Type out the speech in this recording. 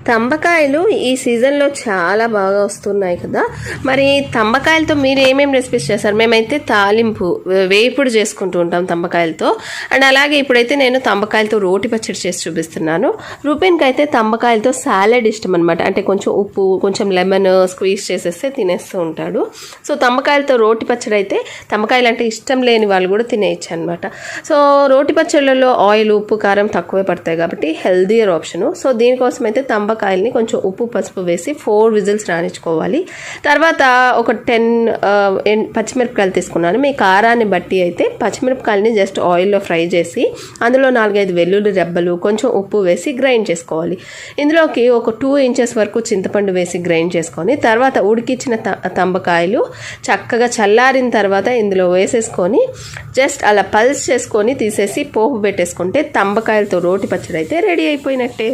తంబకాయలు ఈ సీజన్లో చాలా బాగా వస్తున్నాయి కదా. మరి తంబకాయలతో మీరు ఏమేమి రెసిపీస్ చేస్తారు? మేమైతే తాలింపు వేపుడు చేసుకుంటూ ఉంటాం తంబకాయలతో. అండ్ అలాగే ఇప్పుడైతే నేను తంబకాయలతో రోటి పచ్చడి చేసి చూపిస్తున్నాను. రూపీన్కి అయితే తంబకాయలతో సాలెడ్ ఇష్టం అనమాట. అంటే కొంచెం ఉప్పు, కొంచెం లెమన్ స్క్వీజ్ చేసేస్తే తినేస్తూ ఉంటాడు. సో తంబకాయలతో రోటి పచ్చడి అయితే తంబకాయలు అంటే ఇష్టం లేని వాళ్ళు కూడా తినేయచ్చు అనమాట. సో రోటి పచ్చళ్ళలో ఆయిల్, ఉప్పు, కారం తక్కువే పడతాయి కాబట్టి హెల్దీయర్ ఆప్షను. సో దీనికోసం అయితే తంబకాయల్ని కొంచెం ఉప్పు, పసుపు వేసి 4 విజిల్స్ రానిచ్చుకోవాలి. తర్వాత ఒక 10 పచ్చిమిరపకాయలు తీసుకున్నాను. మీ కారాన్ని బట్టి అయితే పచ్చిమిరపకాయలని జస్ట్ ఆయిల్లో ఫ్రై చేసి అందులో 4-5 వెల్లుల్లి రెబ్బలు, కొంచెం ఉప్పు వేసి గ్రైండ్ చేసుకోవాలి. ఇందులోకి ఒక 2 ఇంచెస్ వరకు చింతపండు వేసి గ్రైండ్ చేసుకొని తర్వాత ఉడికించిన తంబకాయలు చక్కగా చల్లారిన తర్వాత ఇందులో వేసేసుకొని జస్ట్ అలా పల్స్ చేసుకొని తీసేసి పోపు పెట్టేసుకుంటే తంబకాయలతో రోటి పచ్చడి అయితే రెడీ అయిపోయినట్టే.